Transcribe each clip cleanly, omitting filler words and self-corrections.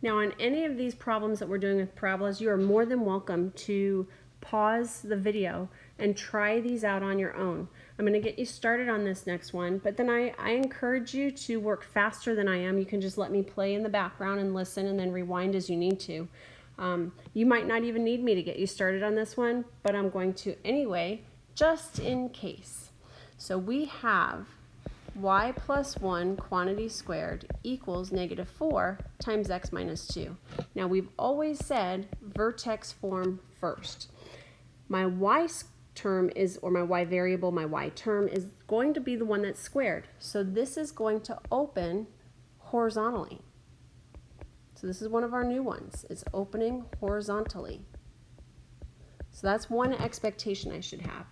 Now on any of these problems that we're doing with parabolas, you are more than welcome to pause the video and try these out on your own. I'm going to get you started on this next one, but then I encourage you to work faster than I am. You can just let me play in the background and listen and then rewind as you need to. You might not even need me to get you started on this one, but I'm going to anyway, just in case. So we have y plus 1 quantity squared equals -4 times x minus 2. Now we've always said vertex form first. My y term is, or my y variable, my y term is going to be the one that's squared. So this is going to open horizontally. So this is one of our new ones. It's opening horizontally. So that's one expectation I should have.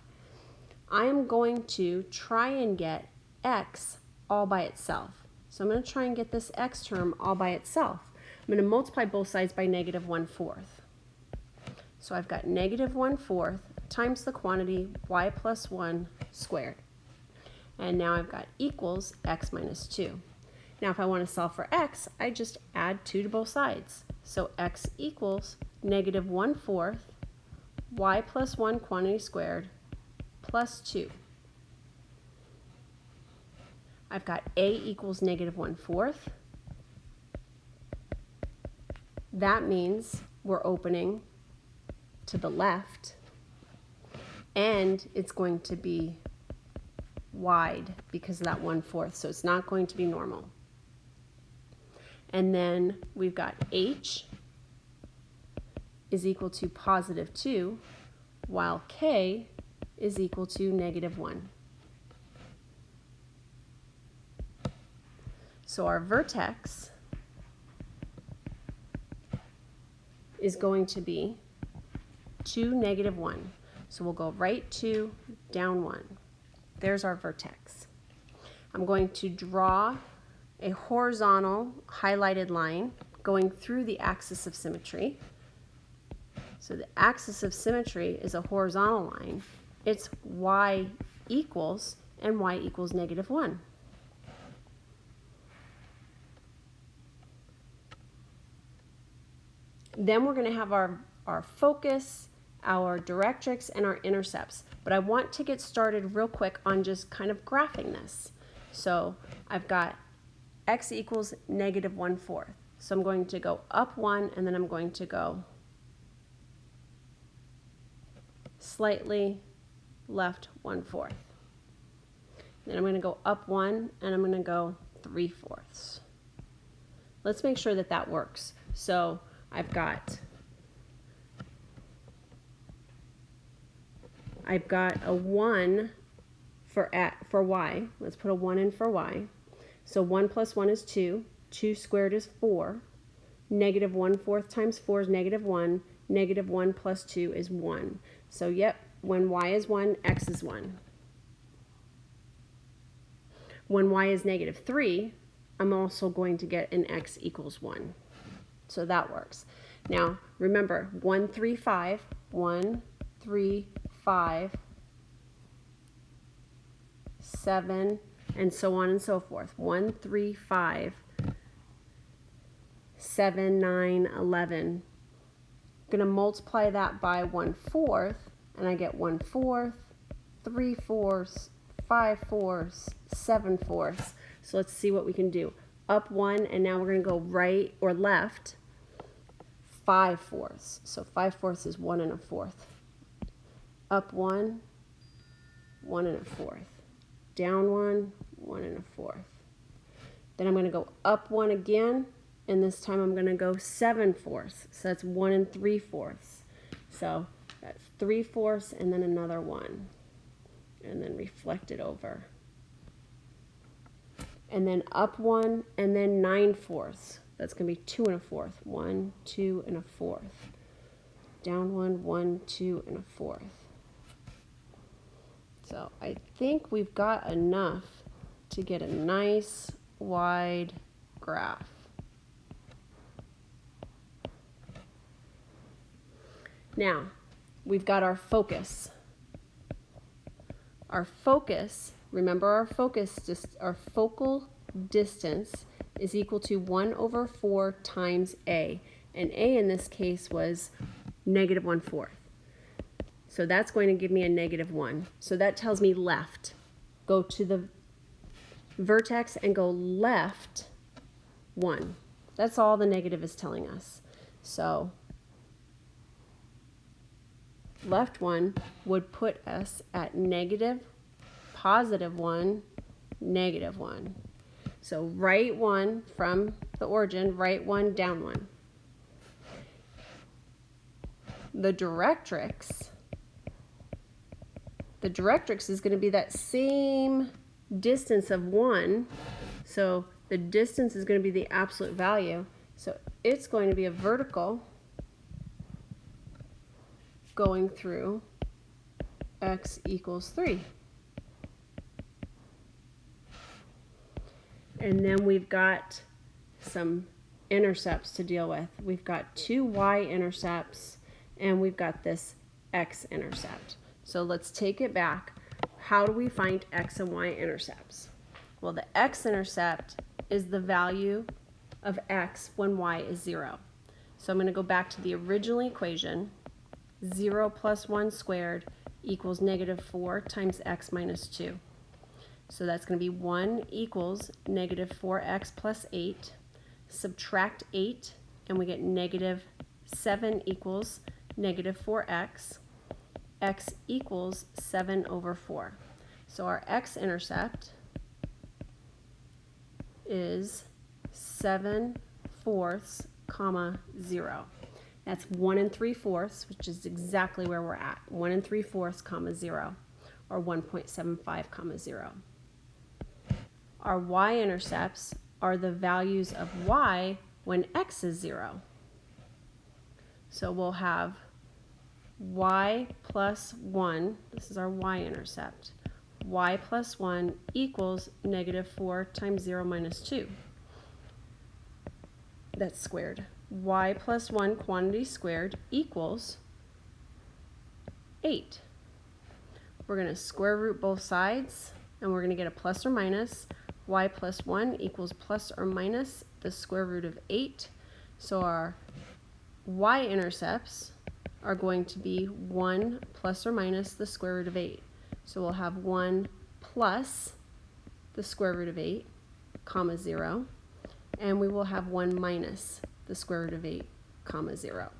I am going to try and get x all by itself. So I'm going to try and get this x term all by itself. I'm going to multiply both sides by -1/4. So I've got -1/4 times the quantity y plus 1 squared. And now I've got equals x minus 2. Now if I want to solve for x, I just add 2 to both sides. So x equals -1/4 y plus 1 quantity squared plus 2. I've got a equals -1/4. That means we're opening to the left, and it's going to be wide because of that 1/4, so it's not going to be normal. And then we've got h is equal to +2, while k is equal to -1. So our vertex is going to be 2, -1. So we'll go right 2, down 1. There's our vertex. I'm going to draw a horizontal highlighted line going through the axis of symmetry. So the axis of symmetry is a horizontal line. It's y equals, and y equals -1. Then we're going to have our focus, our directrix, and our intercepts. But I want to get started real quick on just kind of graphing this. So I've got x equals -1/4. So I'm going to go up 1, and then I'm going to go slightly left 1/4. Then I'm going to go up 1, and I'm going to go 3/4. Let's make sure that that works. So I've got a 1 for y. Let's put a 1 in for y. So 1 plus 1 is 2. 2 squared is 4. -1/4 times 4 is -1. -1 plus 2 is 1. So yep, when y is 1, x is 1. When y is -3, I'm also going to get an x equals 1. So that works. Now, remember, 1, 3, 5, 1, 3, 5, 7, and so on and so forth. 1, 3, 5, 7, 9, 11. I'm going to multiply that by 1/4, and I get 1/4, 3/4, 5/4, 7/4. So let's see what we can do. Up 1, and now we're going to go right or left 5/4. So 5/4 is 1 1/4. Up 1, 1 1/4. Down 1, 1 1/4. Then I'm going to go up 1 again, and this time I'm going to go 7/4. So that's 1 3/4. So that's 3/4 and then another 1. And then reflect it over. And then up 1, and then 9/4. That's going to be 2 1/4. 1, 2 1/4. Down 1, 1, 2 1/4. So I think we've got enough to get a nice wide graph. Now, we've got our focus. Our focus, remember our focus, just our focal distance is equal to 1 over 4 times a. And a in this case was negative 1/4. So that's going to give me a negative 1. So that tells me left. Go to the vertex and go left 1. That's all the negative is telling us. So left 1 would put us at negative, positive 1, negative 1. So right 1 from the origin, right 1, down 1. The directrix is going to be that same distance of 1. So the distance is going to be the absolute value. So it's going to be a vertical going through x equals 3. And then we've got some intercepts to deal with. We've got 2 y-intercepts and we've got this x-intercept. So let's take it back. How do we find x and y-intercepts? Well, the x-intercept is the value of x when y is 0. So I'm going to go back to the original equation. 0 plus 1 squared equals negative 4 times x minus 2. So that's going to be 1 equals negative 4x plus 8. Subtract 8 and we get negative 7 equals negative 4x. X equals 7 over 4. So our x-intercept is 7/4, 0. That's 1 3/4, which is exactly where we're at. 1 3/4, 0, or 1.75, 0. Our y-intercepts are the values of y when x is 0. So we'll have y plus 1, this is our y-intercept. Y plus 1 equals negative 4 times 0 minus 2. That's squared. Y plus 1 quantity squared equals 8. We're going to square root both sides, and we're going to get a plus or minus. Y plus 1 equals plus or minus the square root of 8. So our y-intercepts are going to be 1 plus or minus the square root of 8. So we'll have 1 plus the square root of 8, 0. And we will have 1 minus the square root of 8, 0.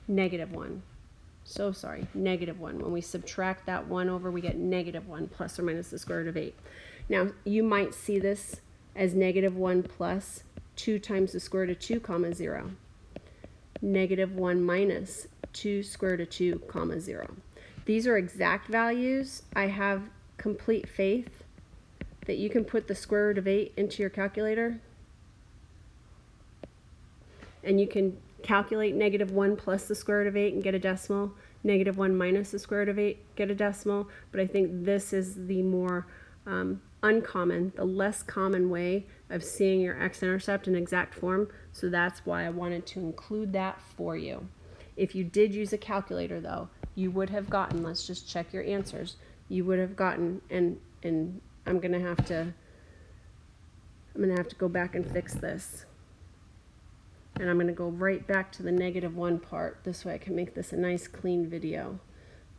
Negative 1. So sorry, negative 1. When we subtract that 1 over, we get negative 1 plus or minus the square root of 8. Now, you might see this as negative 1 plus 2 times the square root of 2, 0. Negative 1 minus 2 square root of 2, 0. These are exact values. I have complete faith that you can put the square root of 8 into your calculator and you can calculate negative 1 plus the square root of 8 and get a decimal, negative 1 minus the square root of 8, get a decimal, but I think this is the more uncommon, the less common way of seeing your x-intercept in exact form, so that's why I wanted to include that for you. If you did use a calculator though, you would have gotten, let's just check your answers, you would have gotten, and I'm gonna have to go back and fix this. And I'm gonna go right back to the negative 1 part, this way I can make this a nice clean video.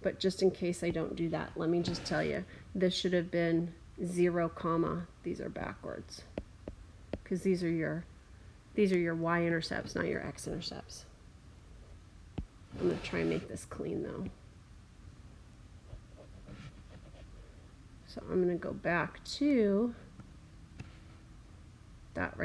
But just in case I don't do that, let me just tell you, this should have been 0, these are backwards. Because these are your y-intercepts, not your x-intercepts. I'm going to try and make this clean though. So I'm going to go back to that right